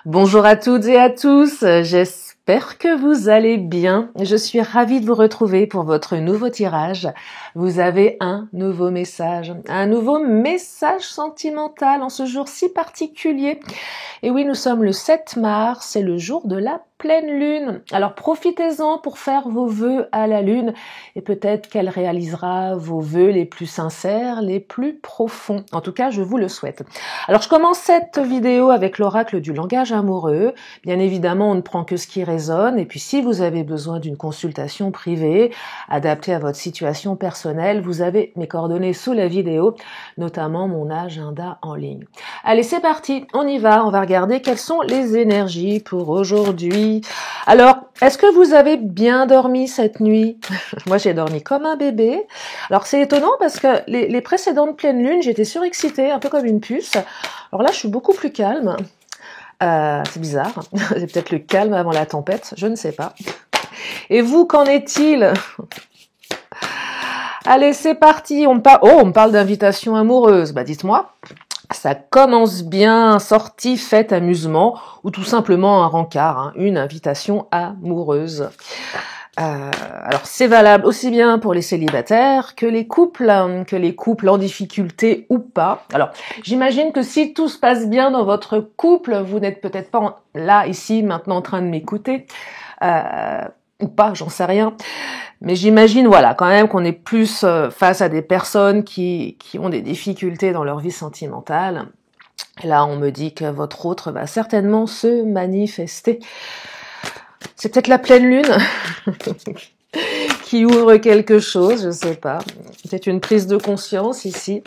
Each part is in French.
Bonjour à toutes et à tous, j'espère que vous allez bien. Je suis ravie de vous retrouver pour votre nouveau tirage. Vous avez un nouveau message sentimental en ce jour si particulier. Et oui, nous sommes le 7 mars, c'est le jour de la pleine lune. Alors profitez-en pour faire vos vœux à la lune et peut-être qu'elle réalisera vos vœux les plus sincères, les plus profonds. En tout cas, je vous le souhaite. Alors je commence cette vidéo avec l'oracle du langage amoureux. Bien évidemment, on ne prend que ce qui résonne et puis si vous avez besoin d'une consultation privée adaptée à votre situation personnelle, vous avez mes coordonnées sous la vidéo, notamment mon agenda en ligne. Allez, c'est parti, on y va, on va regarder quelles sont les énergies pour aujourd'hui. Alors, est-ce que vous avez bien dormi cette nuit? Moi, j'ai dormi comme un bébé. Alors, c'est étonnant parce que les précédentes pleines lunes, j'étais surexcitée, un peu comme une puce. Alors là, je suis beaucoup plus calme. C'est bizarre. C'est peut-être le calme avant la tempête, je ne sais pas. Et vous, qu'en est-il? Allez, c'est parti. On me parle d'invitation amoureuse. Bah, dites-moi. Ça commence bien, sortie, fête, amusement, ou tout simplement un rencard, une invitation amoureuse. Alors c'est valable aussi bien pour les célibataires que les couples en difficulté ou pas. Alors j'imagine que si tout se passe bien dans votre couple, vous n'êtes peut-être pas là, ici, maintenant en train de m'écouter. Ou pas, j'en sais rien. Mais j'imagine, voilà, quand même qu'on est plus face à des personnes qui ont des difficultés dans leur vie sentimentale. Et là, on me dit que votre autre va certainement se manifester. C'est peut-être la pleine lune qui ouvre quelque chose, je sais pas. Peut-être une prise de conscience ici.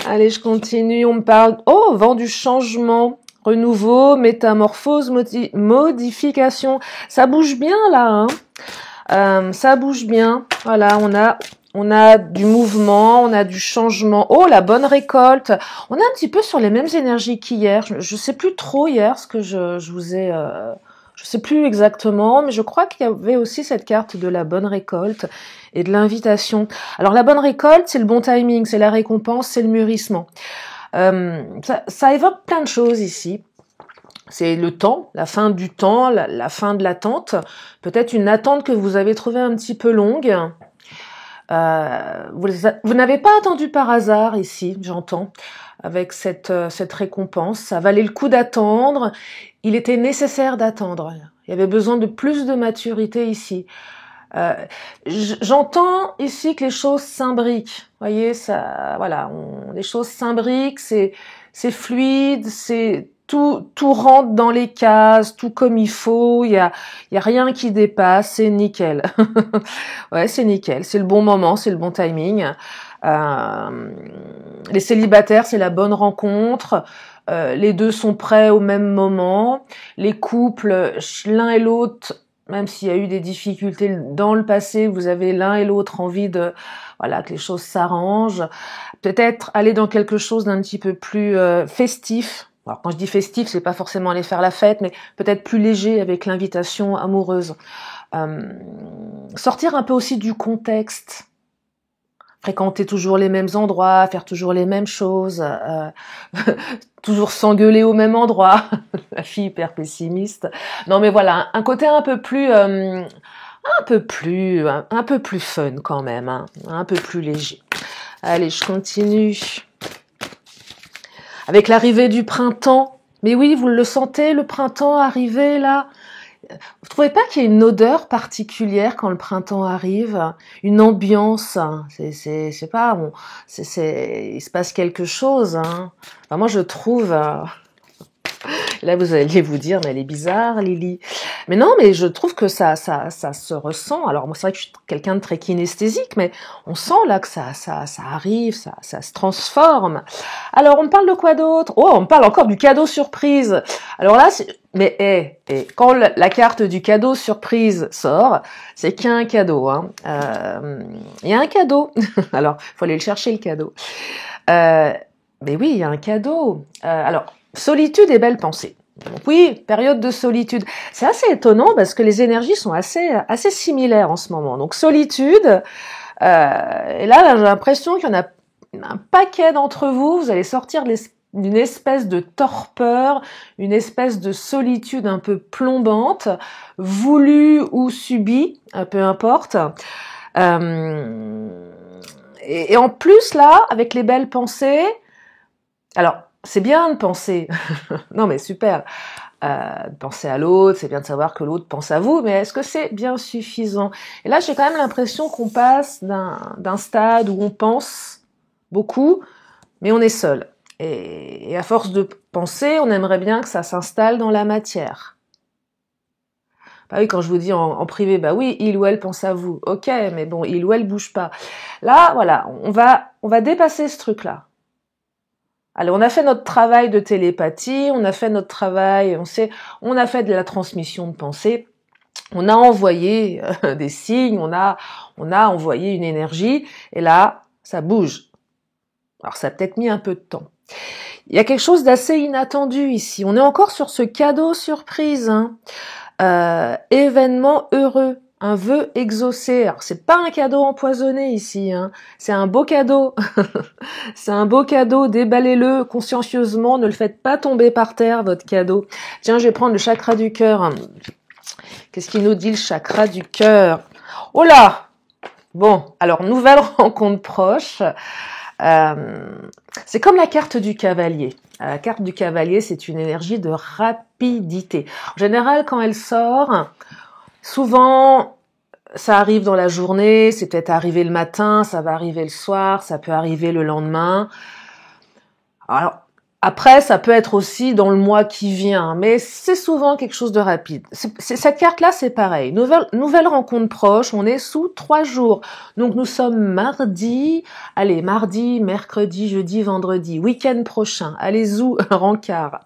Allez, je continue. On me parle, vent du changement. Renouveau, métamorphose, modification. Ça bouge bien là, ça bouge bien. Voilà, on a du mouvement, on a du changement. Oh, la bonne récolte. On est un petit peu sur les mêmes énergies qu'hier. Je sais plus trop hier ce que je vous ai... je sais plus exactement, mais je crois qu'il y avait aussi cette carte de la bonne récolte et de l'invitation. Alors la bonne récolte, c'est le bon timing, c'est la récompense, c'est le mûrissement. Ça évoque plein de choses ici. C'est le temps, la fin du temps, la fin de l'attente. Peut-être une attente que vous avez trouvée un petit peu longue. Vous n'avez pas attendu par hasard ici, j'entends, avec cette récompense. Ça valait le coup d'attendre. Il était nécessaire d'attendre. Il y avait besoin de plus de maturité ici. J'entends ici que les choses s'imbriquent. Vous voyez, ça, voilà, les choses s'imbriquent, c'est fluide, c'est tout rentre dans les cases, tout comme il faut. Il y a rien qui dépasse, c'est nickel. Ouais, c'est nickel, c'est le bon moment, c'est le bon timing. Les célibataires, c'est la bonne rencontre. Les deux sont prêts au même moment. Les couples, l'un et l'autre, même s'il y a eu des difficultés dans le passé, vous avez l'un et l'autre envie de, voilà, que les choses s'arrangent. Peut-être aller dans quelque chose d'un petit peu plus festif. Alors quand je dis festif, c'est pas forcément aller faire la fête, mais peut-être plus léger avec l'invitation amoureuse. Sortir un peu aussi du contexte. Fréquenter toujours les mêmes endroits, faire toujours les mêmes choses, toujours s'engueuler au même endroit. La fille hyper pessimiste. Non mais voilà, un côté un peu plus fun quand même, un peu plus léger. Allez, je continue. Avec l'arrivée du printemps. Mais oui, vous le sentez, le printemps arriver là? Vous trouvez pas qu'il y a une odeur particulière quand le printemps arrive, une ambiance? Il se passe quelque chose. Enfin, moi, je trouve. Là, vous allez vous dire, mais elle est bizarre, Lily. Mais non, mais je trouve que ça se ressent. Alors, moi, c'est vrai que je suis quelqu'un de très kinesthésique, mais on sent là que ça arrive, ça se transforme. Alors, on me parle de quoi d'autre? Oh, on me parle encore du cadeau surprise. Alors là, mais quand la carte du cadeau surprise sort, c'est qu'il y a un cadeau. Il y a un cadeau. Alors, il faut aller le chercher, le cadeau. Mais oui, il y a un cadeau. Alors, solitude et belle pensée. Donc oui, période de solitude. C'est assez étonnant parce que les énergies sont assez similaires en ce moment. Donc solitude, et là j'ai l'impression qu'il y en a un paquet d'entre vous, vous allez sortir de d'une espèce de torpeur, une espèce de solitude un peu plombante, voulue ou subie, peu importe. Et en plus, là, avec les belles pensées, alors, c'est bien de penser, non mais super, de penser à l'autre, c'est bien de savoir que l'autre pense à vous, mais est-ce que c'est bien suffisant? Et là, j'ai quand même l'impression qu'on passe d'un stade où on pense beaucoup, mais on est seul. Et à force de penser, on aimerait bien que ça s'installe dans la matière. Bah oui, quand je vous dis en privé, bah oui, il ou elle pense à vous. Ok, mais bon, il ou elle bouge pas. Là, voilà, on va dépasser ce truc-là. Allez, on a fait notre travail de télépathie, on a fait notre travail, on a fait de la transmission de pensée, on a envoyé des signes, on a envoyé une énergie, et là, ça bouge. Alors, ça a peut-être mis un peu de temps. Il y a quelque chose d'assez inattendu ici. On est encore sur ce cadeau surprise, hein. Événement heureux. Un vœu exaucé. Alors, c'est pas un cadeau empoisonné ici, hein. C'est un beau cadeau. C'est un beau cadeau. Déballez-le consciencieusement. Ne le faites pas tomber par terre, votre cadeau. Tiens, je vais prendre le chakra du cœur. Qu'est-ce qu'il nous dit, le chakra du cœur? Oh là! Bon, alors, nouvelle rencontre proche. C'est comme la carte du cavalier. La carte du cavalier, c'est une énergie de rapidité. En général, quand elle sort, souvent, ça arrive dans la journée, c'est peut-être arrivé le matin, ça va arriver le soir, ça peut arriver le lendemain. Alors, après, ça peut être aussi dans le mois qui vient, mais c'est souvent quelque chose de rapide. Cette carte-là, c'est pareil. Nouvelle rencontre proche, on est sous 3 jours. Donc, nous sommes mardi, mercredi, jeudi, vendredi, week-end prochain. Allez, zou, rencard.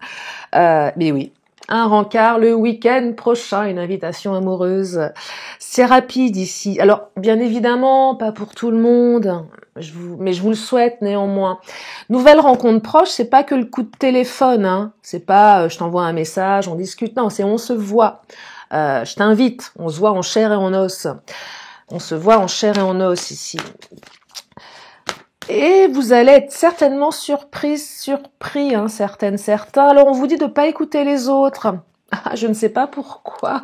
Mais oui. Un rencard le week-end prochain, une invitation amoureuse. C'est rapide ici. Alors, bien évidemment, pas pour tout le monde, mais je vous le souhaite néanmoins. Nouvelle rencontre proche, c'est pas que le coup de téléphone, hein. C'est pas je t'envoie un message, on discute. Non, c'est on se voit. Je t'invite. On se voit en chair et en os. On se voit en chair et en os ici. Et vous allez être certainement surpris, hein, certains. Alors, on vous dit de pas écouter les autres. Ah, je ne sais pas pourquoi.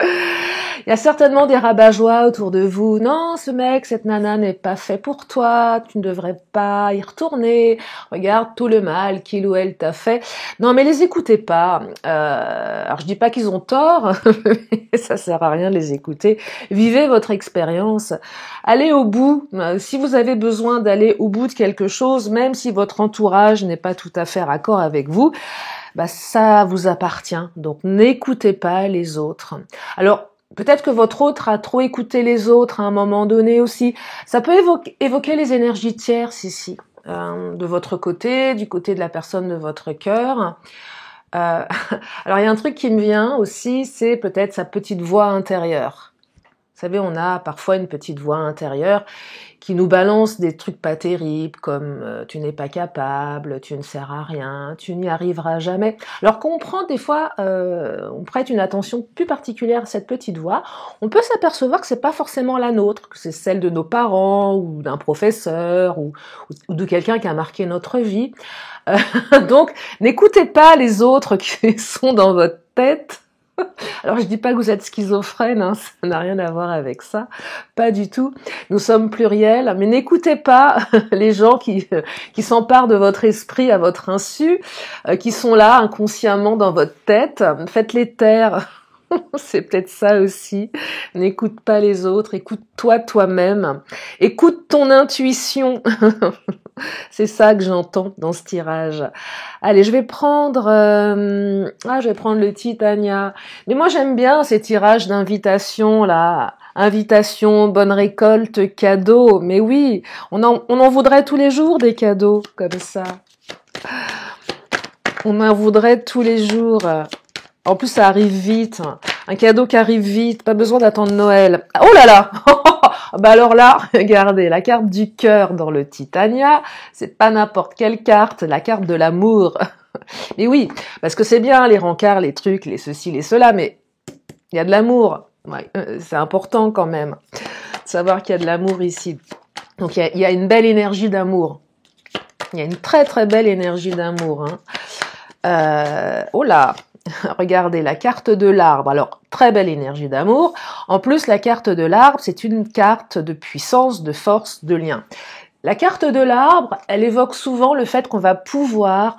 Il y a certainement des rabat-joie autour de vous. Non, ce mec, cette nana n'est pas fait pour toi. Tu ne devrais pas y retourner. Regarde tout le mal qu'il ou elle t'a fait. Non, mais les écoutez pas. Alors, je dis pas qu'ils ont tort. Ça sert à rien de les écouter. Vivez votre expérience. Allez au bout. Si vous avez besoin d'aller au bout de quelque chose, même si votre entourage n'est pas tout à fait raccord avec vous, bah, ça vous appartient. Donc, n'écoutez pas les autres. Alors, peut-être que votre autre a trop écouté les autres à un moment donné aussi. Ça peut évoquer les énergies tierces ici, de votre côté, du côté de la personne de votre cœur. Alors, il y a un truc qui me vient aussi, c'est peut-être sa petite voix intérieure. Vous savez, on a parfois une petite voix intérieure qui nous balance des trucs pas terribles, comme tu n'es pas capable, tu ne sers à rien, tu n'y arriveras jamais. Alors qu'on prend des fois, on prête une attention plus particulière à cette petite voix, on peut s'apercevoir que c'est pas forcément la nôtre, que c'est celle de nos parents ou d'un professeur ou de quelqu'un qui a marqué notre vie. Donc, n'écoutez pas les autres qui sont dans votre tête. Alors, je dis pas que vous êtes schizophrène, hein, ça n'a rien à voir avec ça, pas du tout. Nous sommes pluriels, mais n'écoutez pas les gens qui s'emparent de votre esprit à votre insu, qui sont là inconsciemment dans votre tête. Faites-les taire. C'est peut-être ça aussi. N'écoute pas les autres, écoute-toi toi-même. Écoute ton intuition. C'est ça que j'entends dans ce tirage. Allez, je vais prendre le Titania. Mais moi, j'aime bien ces tirages d'invitation, là. Invitation, bonne récolte, cadeau. Mais oui, on en voudrait tous les jours des cadeaux comme ça. On en voudrait tous les jours. En plus, ça arrive vite. Un cadeau qui arrive vite. Pas besoin d'attendre Noël. Oh là là! Bah alors là, regardez, la carte du cœur dans le Titania, c'est pas n'importe quelle carte, la carte de l'amour. Mais oui, parce que c'est bien les rencarts, les trucs, les ceci, les cela, mais il y a de l'amour. Ouais, c'est important quand même de savoir qu'il y a de l'amour ici. Donc il y a une belle énergie d'amour. Il y a une très très belle énergie d'amour. Hein. Oh là, regardez la carte de l'arbre. Alors, très belle énergie d'amour. En plus, la carte de l'arbre, c'est une carte de puissance, de force, de lien. La carte de l'arbre, elle évoque souvent le fait qu'on va pouvoir,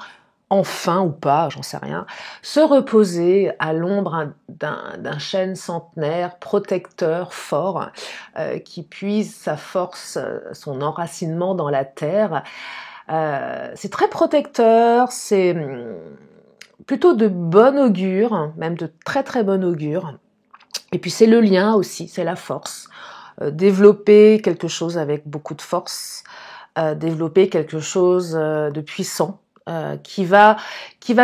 enfin ou pas, j'en sais rien, se reposer à l'ombre d'un chêne centenaire, protecteur, fort, qui puise sa force, son enracinement dans la terre. C'est très protecteur, c'est plutôt de bon augure, même de très très bon augure. Et puis c'est le lien aussi, c'est la force. Développer quelque chose avec beaucoup de force, développer quelque chose de puissant, qui va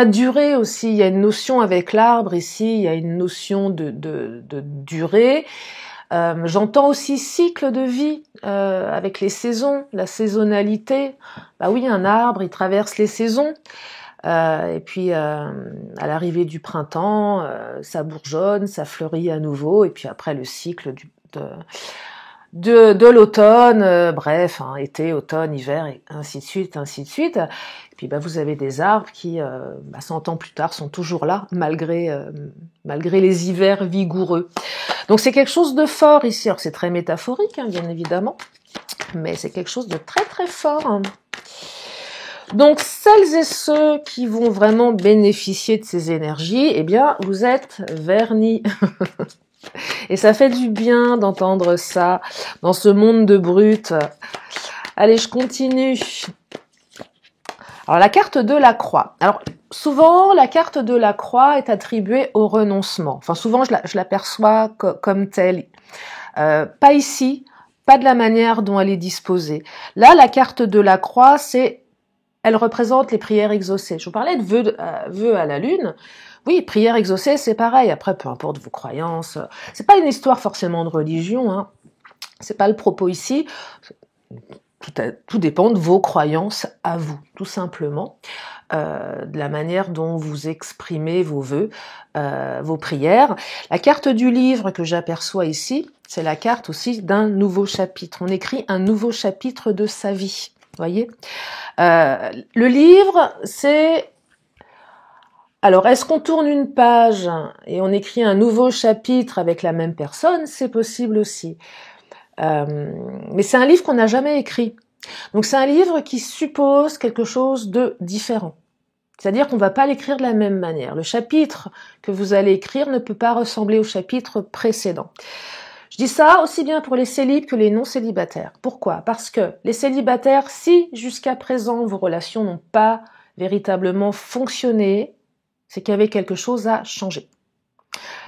durer aussi. Il y a une notion avec l'arbre ici, il y a une notion de durée. J'entends aussi cycle de vie avec les saisons, la saisonnalité. Bah oui, un arbre, il traverse les saisons. Et puis à l'arrivée du printemps, ça bourgeonne, ça fleurit à nouveau. Et puis après le cycle de l'automne, bref, hein, été, automne, hiver, et ainsi de suite, ainsi de suite. Et puis vous avez des arbres qui, 100 ans plus tard, sont toujours là, malgré les hivers vigoureux. Donc c'est quelque chose de fort ici. Alors c'est très métaphorique, hein, bien évidemment, mais c'est quelque chose de très très fort. Hein. Donc celles et ceux qui vont vraiment bénéficier de ces énergies, eh bien vous êtes vernis. Et ça fait du bien d'entendre ça dans ce monde de brutes. Allez, je continue. Alors, la carte de la croix. Alors, souvent, la carte de la croix est attribuée au renoncement. Enfin, souvent, je l'aperçois comme telle. Pas ici, pas de la manière dont elle est disposée. Là, la carte de la croix, elle représente les prières exaucées. Je vous parlais de vœux à la lune. Oui, prière exaucée, c'est pareil. Après, peu importe vos croyances. C'est pas une histoire forcément de religion, hein. C'est pas le propos ici. Tout dépend de vos croyances à vous, tout simplement. De la manière dont vous exprimez vos vœux, vos prières. La carte du livre que j'aperçois ici, c'est la carte aussi d'un nouveau chapitre. On écrit un nouveau chapitre de sa vie. Voyez, le livre, c'est... Alors, est-ce qu'on tourne une page et on écrit un nouveau chapitre avec la même personne? C'est possible aussi. Mais c'est un livre qu'on n'a jamais écrit. Donc, c'est un livre qui suppose quelque chose de différent. C'est-à-dire qu'on ne va pas l'écrire de la même manière. Le chapitre que vous allez écrire ne peut pas ressembler au chapitre précédent. Je dis ça aussi bien pour les célibes que les non-célibataires. Pourquoi? Parce que les célibataires, si jusqu'à présent vos relations n'ont pas véritablement fonctionné, c'est qu'il y avait quelque chose à changer.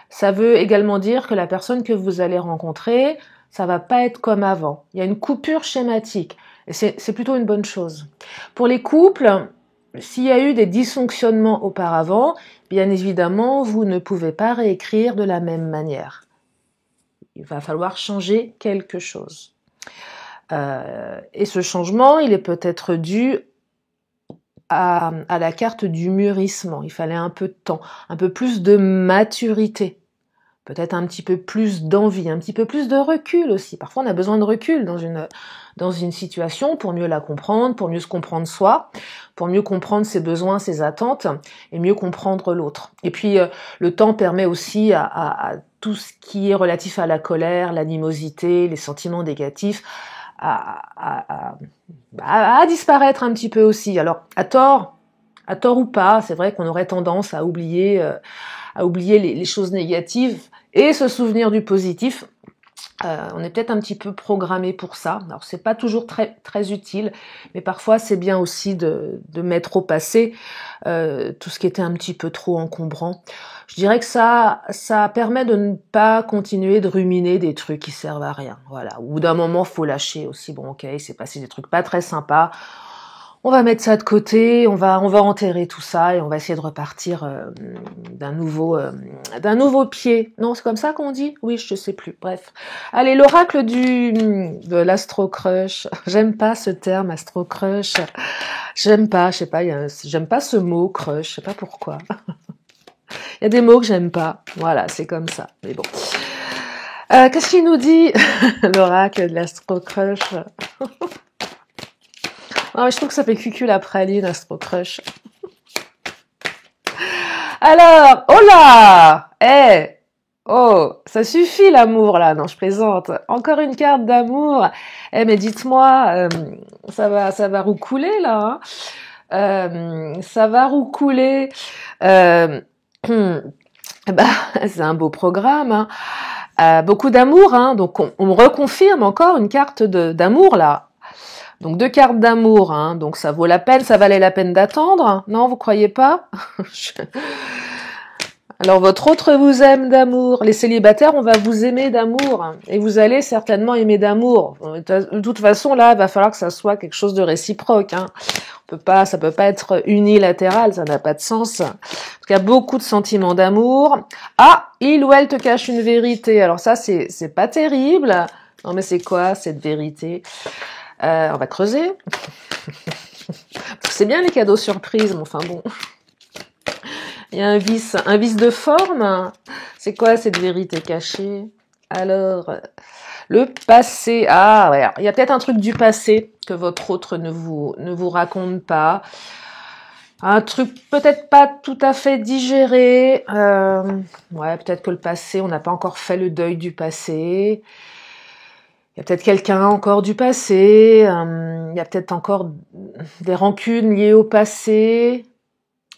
Ça veut également dire que la personne que vous allez rencontrer, ça va pas être comme avant. Il y a une coupure schématique. Et c'est plutôt une bonne chose. Pour les couples, s'il y a eu des dysfonctionnements auparavant, bien évidemment, vous ne pouvez pas réécrire de la même manière. Il va falloir changer quelque chose. Et ce changement, il est peut-être dû à la carte du mûrissement. Il fallait un peu de temps, un peu plus de maturité, peut-être un petit peu plus d'envie, un petit peu plus de recul aussi. Parfois, on a besoin de recul dans une situation pour mieux la comprendre, pour mieux se comprendre soi, pour mieux comprendre ses besoins, ses attentes et mieux comprendre l'autre. Et puis, le temps permet aussi à tout ce qui est relatif à la colère, l'animosité, les sentiments négatifs, à disparaître un petit peu aussi. Alors, à tort ou pas, c'est vrai qu'on aurait tendance à oublier les choses négatives et se souvenir du positif. On est peut-être un petit peu programmé pour ça. Alors, c'est pas toujours très, très utile, mais parfois, c'est bien aussi de mettre au passé tout ce qui était un petit peu trop encombrant. Je dirais que ça permet de ne pas continuer de ruminer des trucs qui servent à rien. Voilà. Au bout d'un moment, faut lâcher aussi. Bon, ok, c'est passé des trucs pas très sympas. On va mettre ça de côté, on va enterrer tout ça et on va essayer de repartir d'un nouveau pied. Non, c'est comme ça qu'on dit? Oui, je sais plus. Bref. Allez, l'oracle de l'astro-crush. J'aime pas ce terme, astro-crush. J'aime pas, je sais pas, j'aime pas ce mot crush, je sais pas pourquoi. Il y a des mots que j'aime pas. Voilà, c'est comme ça. Mais bon. Qu'est-ce qu'il nous dit, l'oracle de l'astro-crush? Ah, je trouve que ça fait cucul la praline, Astro Crush. Alors, oh là, oh, ça suffit l'amour là. Non, je plaisante. Encore une carte d'amour. Mais dites-moi, ça va roucouler là. Ça va roucouler. Bah, c'est un beau programme. Hein. Beaucoup d'amour. Hein. Donc, on me reconfirme encore une carte d'amour là. Donc 2 cartes d'amour, hein. Donc ça vaut la peine, ça valait la peine d'attendre. Non, vous croyez pas? Alors votre autre vous aime d'amour. Les célibataires, on va vous aimer d'amour. Et vous allez certainement aimer d'amour. De toute façon, là, il va falloir que ça soit quelque chose de réciproque. Hein. Ça peut pas être unilatéral, ça n'a pas de sens. En tout cas, beaucoup de sentiments d'amour. Ah, il ou elle te cache une vérité. Alors ça, c'est pas terrible. Non mais c'est quoi cette vérité? On va creuser. C'est bien les cadeaux surprises, mais enfin bon. Il y a un vice de forme. C'est quoi cette vérité cachée? Alors, le passé. Ah ouais, il y a peut-être un truc du passé que votre autre ne vous raconte pas. Un truc peut-être pas tout à fait digéré. Ouais, peut-être que le passé, on n'a pas encore fait le deuil du passé. Il y a peut-être quelqu'un encore du passé, il y a peut-être encore des rancunes liées au passé.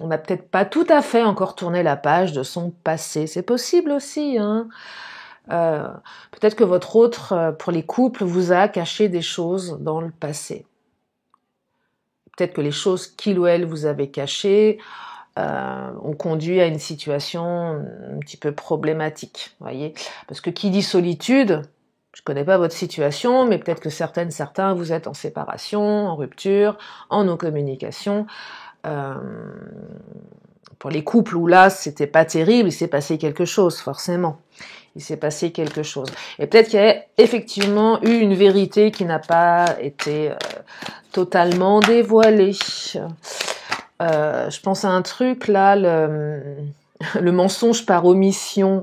On n'a peut-être pas tout à fait encore tourné la page de son passé. C'est possible aussi. Hein. Peut-être que votre autre, pour les couples, vous a caché des choses dans le passé. Peut-être que les choses qu'il ou elle vous avait cachées ont conduit à une situation un petit peu problématique. Voyez, parce que qui dit solitude, je connais pas votre situation, mais peut-être que certains, vous êtes en séparation, en rupture, en non-communication. Pour les couples où là, c'était pas terrible, il s'est passé quelque chose, forcément. Il s'est passé quelque chose. Et peut-être qu'il y a effectivement eu une vérité qui n'a pas été totalement dévoilée. Je pense à un truc, là, le mensonge par omission.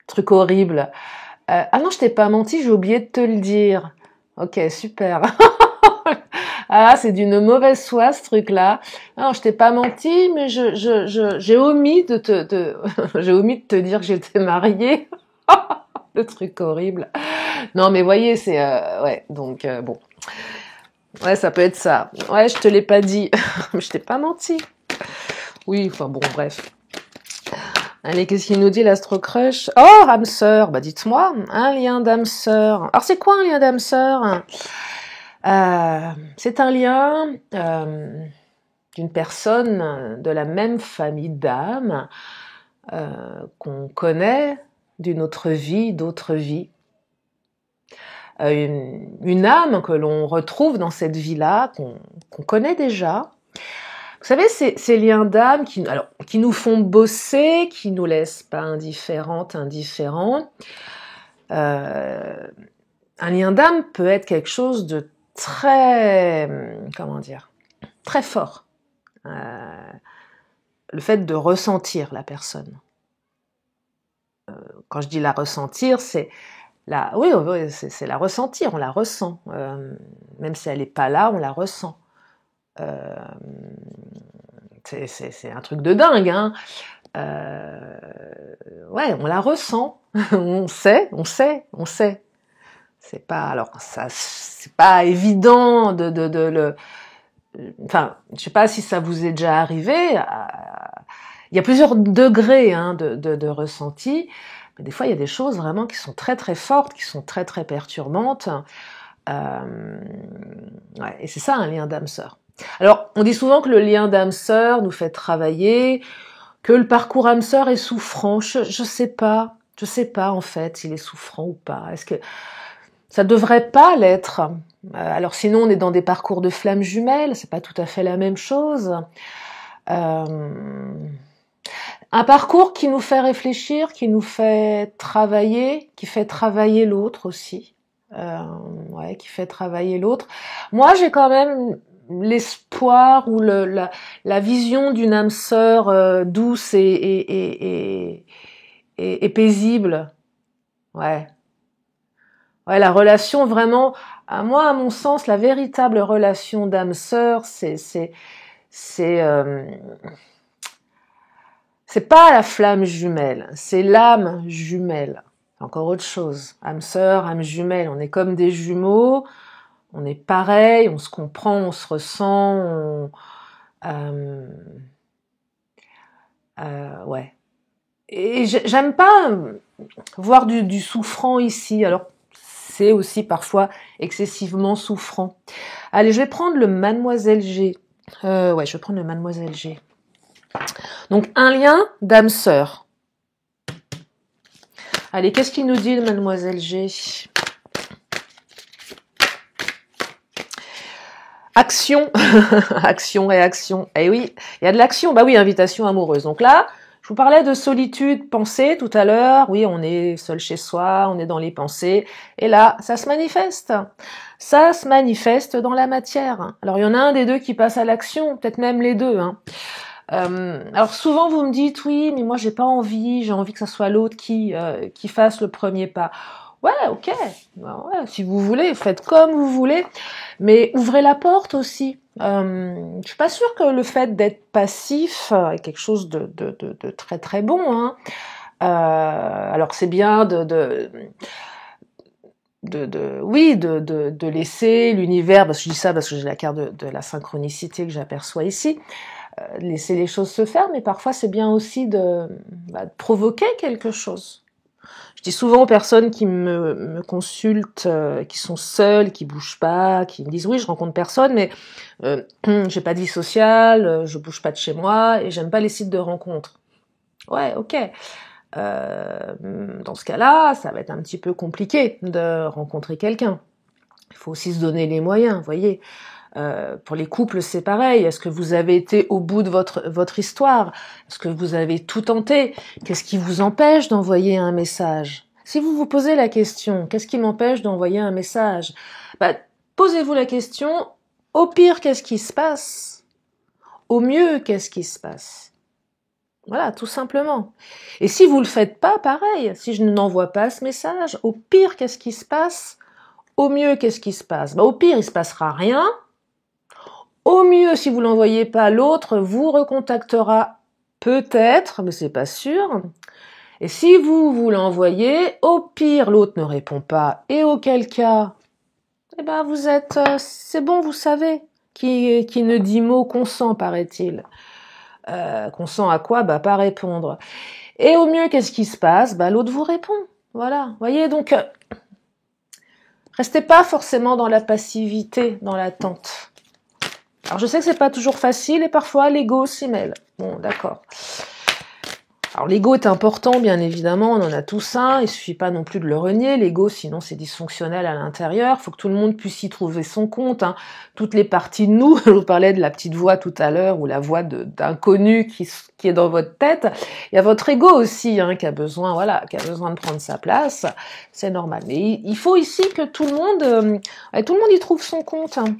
Truc horrible. Ah non, je t'ai pas menti, j'ai oublié de te le dire. Ok, super. Ah, c'est d'une mauvaise foi ce truc-là. Non, je t'ai pas menti, mais j'ai omis j'ai omis de te dire que j'étais mariée. Le truc horrible. Non, mais voyez, c'est ouais. Donc bon, ouais, ça peut être ça. Ouais, je te l'ai pas dit, mais je t'ai pas menti. Oui, enfin bon, bref. Allez, qu'est-ce qu'il nous dit l'Astro Crush? Oh, âme sœur, bah dites-moi, un lien d'âme sœur. Alors c'est quoi un lien d'âme sœur? C'est un lien d'une personne de la même famille d'âme qu'on connaît d'une autre vie, d'autres vies. Une âme que l'on retrouve dans cette vie-là, qu'on connaît déjà. Vous savez, ces liens d'âme qui nous font bosser, qui nous laissent pas indifférentes, indifférents. Un lien d'âme peut être quelque chose de très, comment dire, très fort. Le fait de ressentir la personne. Quand je dis la ressentir, c'est oui, c'est la ressentir, on la ressent. Même si elle n'est pas là, on la ressent. C'est un truc de dingue, hein. Ouais, on la ressent. on sait. C'est pas, alors ça, c'est pas évident de le. Enfin, je sais pas si ça vous est déjà arrivé. Il y a plusieurs degrés hein, de ressenti. Mais des fois, il y a des choses vraiment qui sont très très fortes, qui sont très très perturbantes. Ouais, et c'est ça un lien d'âme sœur. Alors, on dit souvent que le lien d'âme sœur nous fait travailler, que le parcours âme sœur est souffrant. Je sais pas en fait s'il est souffrant ou pas. Est-ce que ça devrait pas l'être? Alors sinon, on est dans des parcours de flammes jumelles, c'est pas tout à fait la même chose. Un parcours qui nous fait réfléchir, qui nous fait travailler, qui fait travailler l'autre aussi. Ouais, qui fait travailler l'autre. Moi, j'ai quand même l'espoir ou la vision d'une âme sœur douce et paisible. Ouais. Ouais, la relation vraiment, moi, à mon sens, la véritable relation d'âme-sœur, c'est c'est pas la flamme jumelle, c'est l'âme jumelle. C'est encore autre chose. Âme sœur, âme jumelle, on est comme des jumeaux, on est pareil, on se comprend, on se ressent, euh, ouais. Et j'aime pas voir du souffrant ici. Alors, c'est aussi parfois excessivement souffrant. Allez, je vais prendre le Mademoiselle G. Ouais, je vais prendre le Mademoiselle G. Donc, un lien d'âme-sœur. Allez, qu'est-ce qu'il nous dit, le Mademoiselle G? Action, action, réaction. Eh oui, il y a de l'action. Bah oui, invitation amoureuse. Donc là, je vous parlais de solitude, pensée tout à l'heure. Oui, on est seul chez soi, on est dans les pensées. Et là, ça se manifeste. Ça se manifeste dans la matière. Alors, il y en a un des deux qui passe à l'action, peut-être même les deux. Hein. Alors souvent vous me dites oui, mais moi j'ai pas envie, j'ai envie que ça soit l'autre qui fasse le premier pas. Ouais, ok, ouais, si vous voulez, faites comme vous voulez, mais ouvrez la porte aussi. Je suis pas sûre que le fait d'être passif est quelque chose de très très bon. Hein. Alors c'est bien de laisser l'univers, parce que je dis ça parce que j'ai la carte de la synchronicité que j'aperçois ici, laisser les choses se faire, mais parfois c'est bien aussi de provoquer quelque chose. Je dis souvent aux personnes qui me consultent, qui sont seules, qui bougent pas, qui me disent oui, je rencontre personne, mais j'ai pas de vie sociale, je bouge pas de chez moi et j'aime pas les sites de rencontres. Ouais, ok. Dans ce cas-là, ça va être un petit peu compliqué de rencontrer quelqu'un. Il faut aussi se donner les moyens, vous voyez. Pour les couples, c'est pareil. Est-ce que vous avez été au bout de votre histoire? Est-ce que vous avez tout tenté? Qu'est-ce qui vous empêche d'envoyer un message? Si vous vous posez la question, qu'est-ce qui m'empêche d'envoyer un message? Posez-vous la question, au pire, qu'est-ce qui se passe? Au mieux, qu'est-ce qui se passe? Voilà, tout simplement. Et si vous le faites pas, pareil. Si je n'envoie pas ce message, au pire, qu'est-ce qui se passe? Au mieux, qu'est-ce qui se passe? Au pire, il se passera rien. Au mieux, si vous l'envoyez pas, l'autre vous recontactera peut-être, mais c'est pas sûr. Et si vous l'envoyez, au pire, l'autre ne répond pas. Et auquel cas, vous êtes, c'est bon, vous savez. Qui ne dit mot consent, paraît-il. Consent à quoi? Pas répondre. Et au mieux, qu'est-ce qui se passe? L'autre vous répond. Voilà. Vous voyez, donc, restez pas forcément dans la passivité, dans l'attente. Alors je sais que c'est pas toujours facile et parfois l'ego s'y mêle. Bon, d'accord. Alors l'ego est important, bien évidemment, on en a tous un, il suffit pas non plus de le renier, l'ego, sinon c'est dysfonctionnel à l'intérieur, faut que tout le monde puisse y trouver son compte, hein. Toutes les parties de nous, je vous parlais de la petite voix tout à l'heure, ou la voix d'inconnu qui est dans votre tête, il y a votre ego aussi, hein, qui a besoin de prendre sa place, c'est normal. Mais il faut ici que tout le monde y trouve son compte, hein.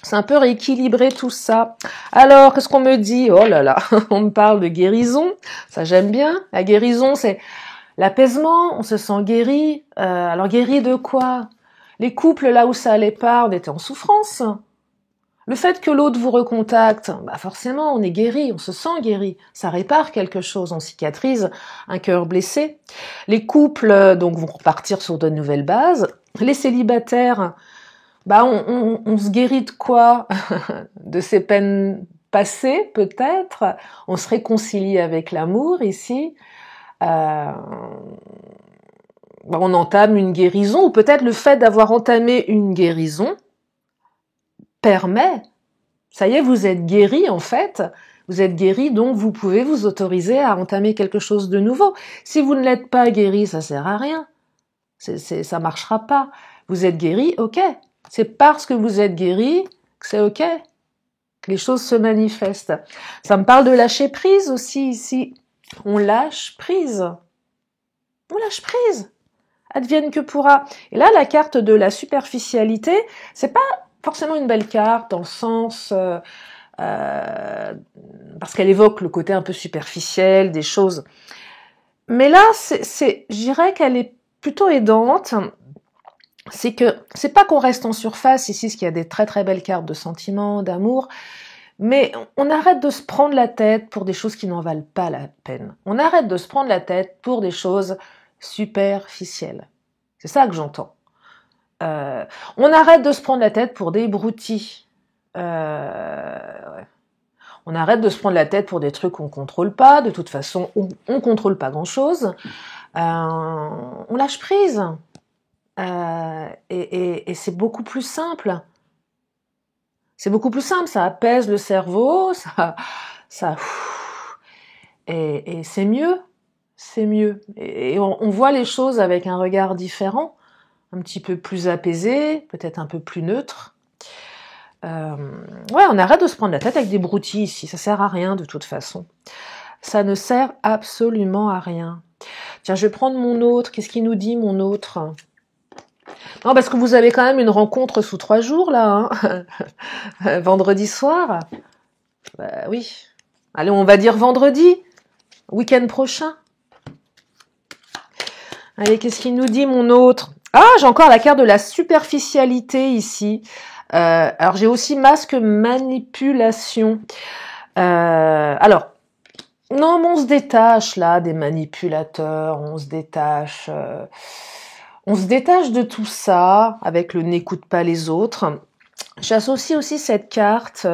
C'est un peu rééquilibrer tout ça. Alors, qu'est-ce qu'on me dit? Oh là là, on me parle de guérison. Ça, j'aime bien. La guérison, c'est l'apaisement. On se sent guéri. Alors, guéri de quoi? Les couples, là où ça allait pas, on était en souffrance. Le fait que l'autre vous recontacte, forcément, on est guéri, on se sent guéri. Ça répare quelque chose, on cicatrise un cœur blessé. Les couples, donc, vont repartir sur de nouvelles bases. Les célibataires, on se guérit de quoi? De ses peines passées, peut-être. On se réconcilie avec l'amour, ici. On entame une guérison, ou peut-être le fait d'avoir entamé une guérison permet, ça y est, vous êtes guéri, en fait. Vous êtes guéri, donc vous pouvez vous autoriser à entamer quelque chose de nouveau. Si vous ne l'êtes pas guéri, ça sert à rien. Ça marchera pas. Vous êtes guéri, ok. C'est parce que vous êtes guéri que c'est ok, que les choses se manifestent. Ça me parle de lâcher prise aussi ici. On lâche prise. On lâche prise. Advienne que pourra. Et là, la carte de la superficialité, c'est pas forcément une belle carte dans le sens parce qu'elle évoque le côté un peu superficiel des choses. Mais là, je dirais qu'elle est plutôt aidante. c'est que c'est pas qu'on reste en surface ici, parce qu'il y a des très très belles cartes de sentiments, d'amour, mais on arrête de se prendre la tête pour des choses qui n'en valent pas la peine. On arrête de se prendre la tête pour des choses superficielles. C'est ça que j'entends. On arrête de se prendre la tête pour des broutilles. Ouais. On arrête de se prendre la tête pour des trucs qu'on contrôle pas. De toute façon, on contrôle pas grand-chose. On lâche prise. Et c'est beaucoup plus simple. C'est beaucoup plus simple. Ça apaise le cerveau. Et c'est mieux. C'est mieux. Et on voit les choses avec un regard différent, un petit peu plus apaisé, peut-être un peu plus neutre. Ouais, on arrête de se prendre la tête avec des broutilles ici. Ça sert à rien de toute façon. Ça ne sert absolument à rien. Tiens, je vais prendre mon autre. Qu'est-ce qu'il nous dit, mon autre? Non, parce que vous avez quand même une rencontre sous 3 jours, là. Hein. Vendredi soir. Bah oui. Allez, on va dire vendredi. Week-end prochain. Allez, qu'est-ce qu'il nous dit, mon autre? Ah, j'ai encore la carte de la superficialité ici. Alors, j'ai aussi masque manipulation. Alors, non, mais on se détache, là, des manipulateurs. On se détache de tout ça, avec le n'écoute pas les autres. J'associe aussi cette carte.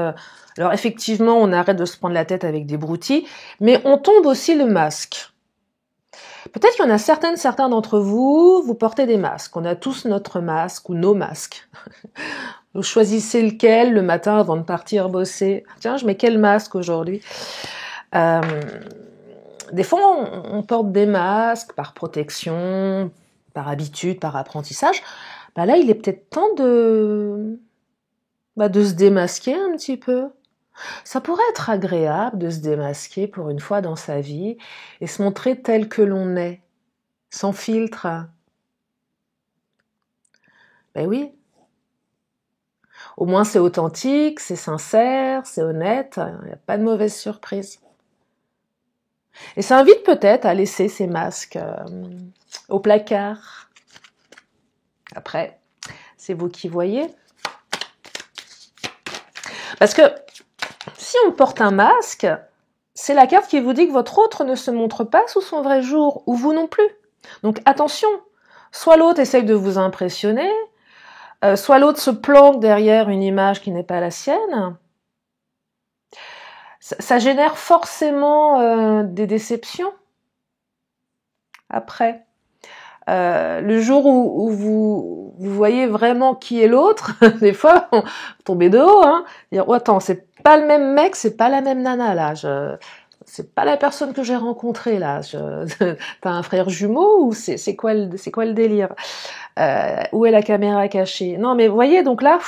Alors, effectivement, on arrête de se prendre la tête avec des broutilles, mais on tombe aussi le masque. Peut-être qu'il y en a certains d'entre vous, vous portez des masques. On a tous notre masque ou nos masques. Vous choisissez lequel le matin avant de partir bosser. Tiens, je mets quel masque aujourd'hui? Des fois, on porte des masques par protection, par habitude, par apprentissage. Bah là, il est peut-être temps de se démasquer un petit peu. Ça pourrait être agréable de se démasquer pour une fois dans sa vie et se montrer tel que l'on est, sans filtre. Ben oui. Au moins c'est authentique, c'est sincère, c'est honnête, il n'y a pas de mauvaise surprise. Et ça invite peut-être à laisser ces masques au placard. Après, c'est vous qui voyez. Parce que si on porte un masque, c'est la carte qui vous dit que votre autre ne se montre pas sous son vrai jour, ou vous non plus. Donc attention, soit l'autre essaye de vous impressionner, soit l'autre se planque derrière une image qui n'est pas la sienne. Ça génère forcément des déceptions. Après, le jour où vous voyez vraiment qui est l'autre, des fois, vous tombez de haut. Hein, dire, oh, attends, c'est pas le même mec, c'est pas la même nana là. C'est pas la personne que j'ai rencontrée là. T'as un frère jumeau ou c'est quoi le délire? Où est la caméra cachée? Non, mais vous voyez, donc là,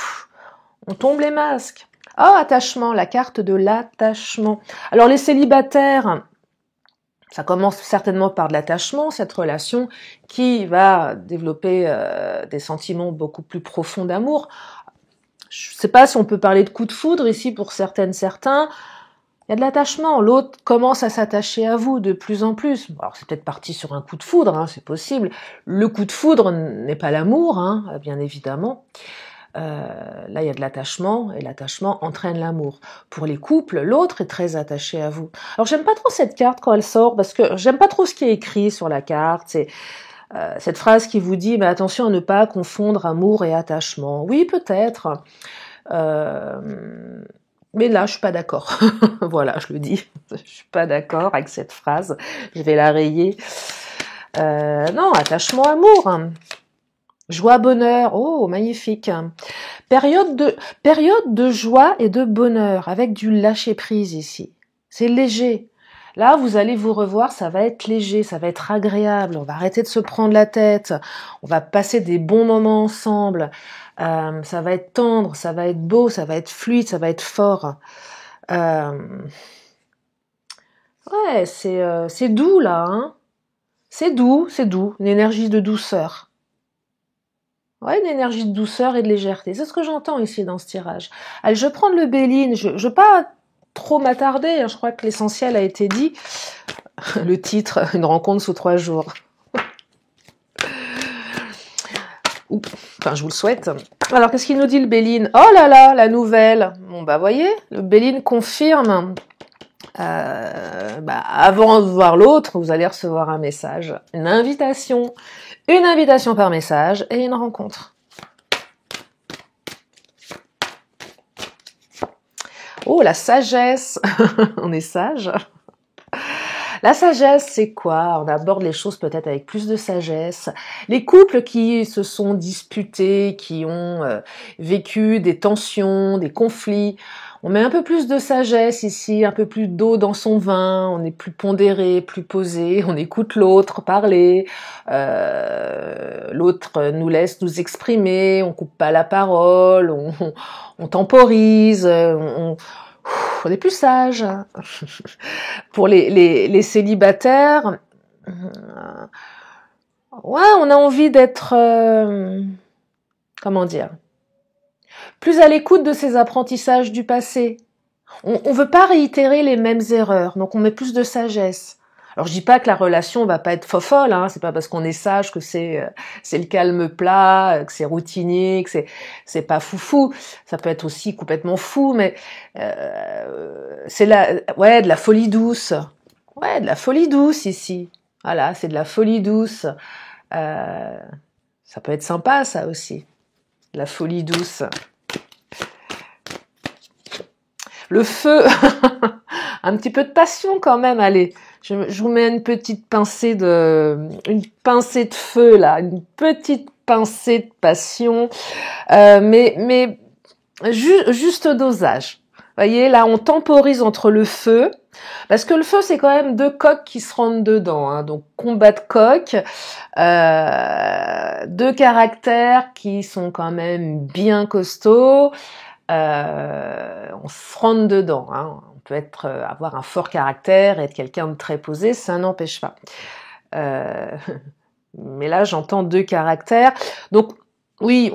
on tombe les masques. Oh, attachement, la carte de l'attachement. Alors les célibataires, ça commence certainement par de l'attachement, cette relation qui va développer des sentiments beaucoup plus profonds d'amour. Je ne sais pas si on peut parler de coup de foudre ici pour certains. Il y a de l'attachement. L'autre commence à s'attacher à vous de plus en plus. Alors c'est peut-être parti sur un coup de foudre, hein, c'est possible. Le coup de foudre n'est pas l'amour, hein, bien évidemment. Là, il y a de l'attachement, et l'attachement entraîne l'amour. Pour les couples, l'autre est très attaché à vous. Alors, j'aime pas trop cette carte quand elle sort, parce que j'aime pas trop ce qui est écrit sur la carte. C'est cette phrase qui vous dit, mais attention à ne pas confondre amour et attachement. Oui, peut-être. Mais là, je suis pas d'accord. Voilà, je le dis. Je suis pas d'accord avec cette phrase. Je vais la rayer. Non, attachement, amour. Joie, bonheur, oh, magnifique. Période de joie et de bonheur, avec du lâcher-prise ici. C'est léger. Là, vous allez vous revoir, ça va être léger, ça va être agréable, on va arrêter de se prendre la tête, on va passer des bons moments ensemble, ça va être tendre, ça va être beau, ça va être fluide, ça va être fort. Ouais, c'est doux là, hein. C'est doux, une énergie de douceur. Ouais, une énergie de douceur et de légèreté. C'est ce que j'entends ici dans ce tirage. Allez, je vais prendre le Béline. Je ne vais pas trop m'attarder. Hein, je crois que l'essentiel a été dit. Le titre, une rencontre sous 3 jours. Enfin, je vous le souhaite. Alors, qu'est-ce qu'il nous dit le Béline? Oh là là, la nouvelle. Bon, bah, voyez, le Béline confirme. Avant de voir l'autre, vous allez recevoir un message, une invitation par message et une rencontre. Oh, la sagesse. On est sage. La sagesse, c'est quoi? On aborde les choses peut-être avec plus de sagesse. Les couples qui se sont disputés, qui ont vécu des tensions, des conflits, on met un peu plus de sagesse ici, un peu plus d'eau dans son vin, on est plus pondéré, plus posé, on écoute l'autre parler, l'autre nous laisse nous exprimer, on coupe pas la parole, on temporise, on est plus sage. Pour les célibataires, ouais, on a envie d'être, comment dire, plus à l'écoute de ses apprentissages du passé. On veut pas réitérer les mêmes erreurs, donc on met plus de sagesse. Alors je dis pas que la relation va pas être fofolle, hein, c'est pas parce qu'on est sage que c'est le calme plat, que c'est routinier, que c'est pas foufou. Ça peut être aussi complètement fou, mais c'est de la folie douce. Ouais, de la folie douce ici. Voilà, c'est de la folie douce. Ça peut être sympa ça aussi. La folie douce. Le feu, un petit peu de passion quand même, allez. Je vous mets une petite pincée de feu là, une petite pincée de passion, mais juste dosage. Vous voyez, là, on temporise entre le feu, parce que le feu, c'est quand même deux coqs qui se rentrent dedans, hein, donc combat de coqs, deux caractères qui sont quand même bien costauds. On se rentre dedans, hein. On peut avoir un fort caractère, être quelqu'un de très posé, ça n'empêche pas. Mais là, j'entends deux caractères. Donc, oui,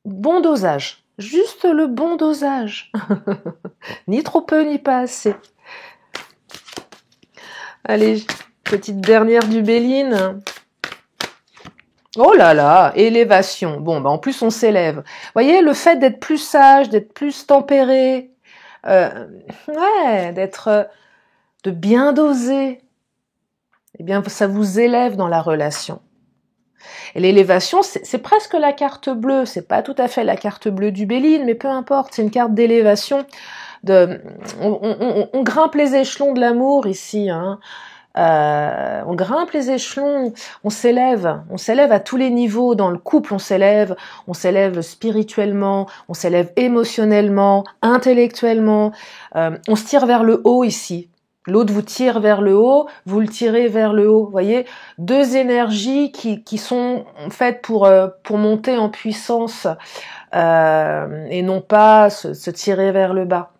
bon dosage. Juste le bon dosage. Ni trop peu, ni pas assez. Allez, petite dernière du Béline. Oh là là, élévation. Bon, en plus on s'élève. Vous voyez, le fait d'être plus sage, d'être plus tempéré, de bien doser, eh bien, ça vous élève dans la relation. Et l'élévation, c'est presque la carte bleue. C'est pas tout à fait la carte bleue du Béline, mais peu importe. C'est une carte d'élévation. On grimpe les échelons de l'amour ici, hein. On grimpe les échelons, on s'élève à tous les niveaux dans le couple, on s'élève spirituellement, on s'élève émotionnellement, intellectuellement, on se tire vers le haut ici. L'autre vous tire vers le haut, vous le tirez vers le haut. Vous voyez, deux énergies qui sont faites pour monter en puissance et non pas se tirer vers le bas.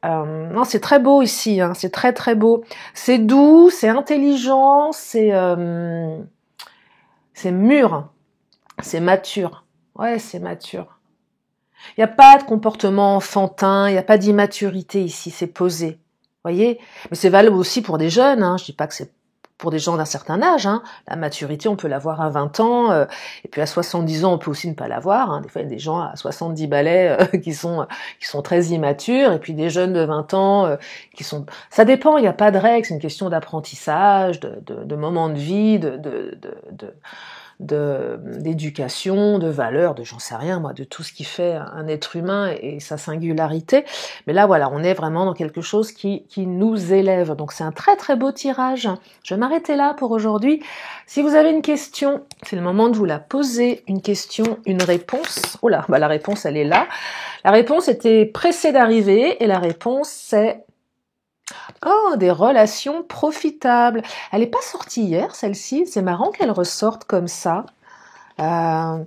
Non, c'est très beau ici, hein, c'est très très beau. C'est doux, c'est intelligent, c'est mûr, c'est mature. Ouais, c'est mature. Il n'y a pas de comportement enfantin, il n'y a pas d'immaturité ici, c'est posé. Voyez, mais c'est valable aussi pour des jeunes, hein. Je dis pas que c'est pour des gens d'un certain âge, hein. La maturité, on peut l'avoir à 20 ans, et puis à 70 ans, on peut aussi ne pas l'avoir, hein. Des fois, il y a des gens à 70 balais qui sont très immatures, et puis des jeunes de 20 ans qui sont... Ça dépend, il n'y a pas de règle, c'est une question d'apprentissage, de moment de vie, d'éducation, de valeurs, de j'en sais rien moi, de tout ce qui fait un être humain et sa singularité. Mais là voilà, on est vraiment dans quelque chose qui nous élève. Donc c'est un très très beau tirage. Je vais m'arrêter là pour aujourd'hui. Si vous avez une question, c'est le moment de vous la poser. Une question, une réponse. Oh là, la réponse elle est là. La réponse était pressée d'arriver et la réponse c'est des relations profitables. Elle n'est pas sortie hier, celle-ci. C'est marrant qu'elle ressorte comme ça. Y a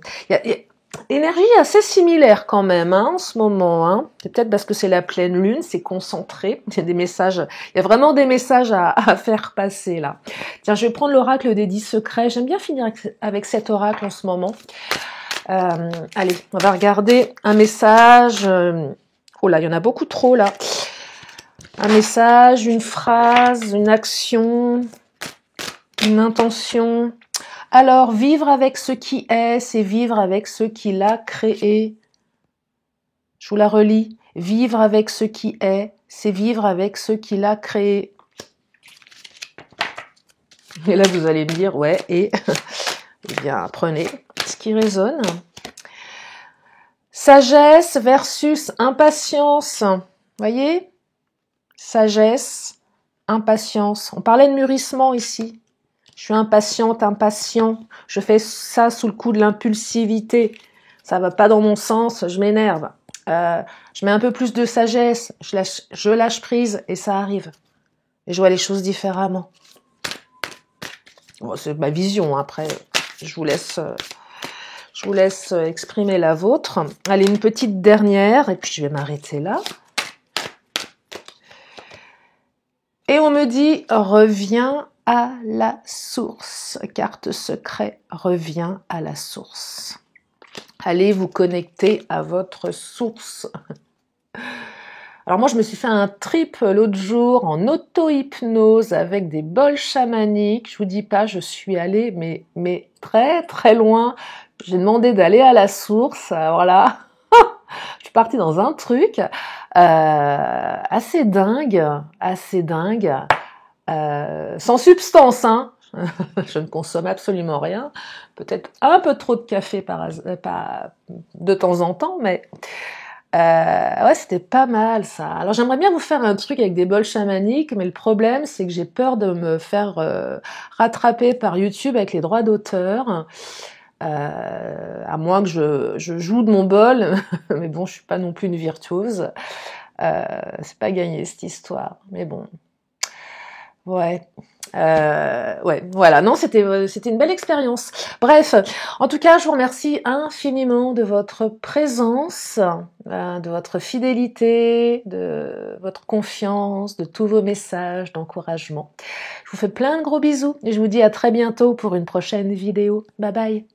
énergie assez similaire quand même, hein, en ce moment. Hein. C'est peut-être parce que c'est la pleine lune, c'est concentré. Il y a des messages, il y a vraiment des messages à faire passer là. Tiens, je vais prendre l'oracle des 10 secrets. J'aime bien finir avec cet oracle en ce moment. Allez, on va regarder un message. Oh là, il y en a beaucoup trop là. Un message, une phrase, une action, une intention. Alors, vivre avec ce qui est, c'est vivre avec ce qui l'a créé. Je vous la relis. Vivre avec ce qui est, c'est vivre avec ce qui l'a créé. Et là, vous allez me dire, ouais, et eh bien, prenez ce qui résonne. Sagesse versus impatience. Voyez? Sagesse, impatience. On parlait de mûrissement ici. Je suis impatiente, impatient. Je fais ça sous le coup de l'impulsivité. Ça va pas dans mon sens, je m'énerve. Je mets un peu plus de sagesse, je lâche prise et ça arrive. Et je vois les choses différemment. Bon, c'est ma vision, après, je vous laisse exprimer la vôtre. Allez, une petite dernière, et puis je vais m'arrêter là. Et on me dit, reviens à la source. Carte secret, reviens à la source. Allez vous connecter à votre source. Alors moi, je me suis fait un trip l'autre jour en auto-hypnose avec des bols chamaniques. Je vous dis pas, je suis allée mais très très loin. J'ai demandé d'aller à la source. Alors là, je suis partie dans un truc assez dingue, sans substance, hein. Je ne consomme absolument rien. Peut-être un peu trop de café de temps en temps, mais ouais, c'était pas mal ça. Alors j'aimerais bien vous faire un truc avec des bols chamaniques, mais le problème c'est que j'ai peur de me faire rattraper par YouTube avec les droits d'auteur. À moins que je joue de mon bol, mais bon, je suis pas non plus une virtuose. C'est pas gagné cette histoire, mais bon. Ouais. Ouais, voilà. Non, c'était une belle expérience. Bref, en tout cas, je vous remercie infiniment de votre présence, de votre fidélité, de votre confiance, de tous vos messages d'encouragement. Je vous fais plein de gros bisous et je vous dis à très bientôt pour une prochaine vidéo. Bye bye.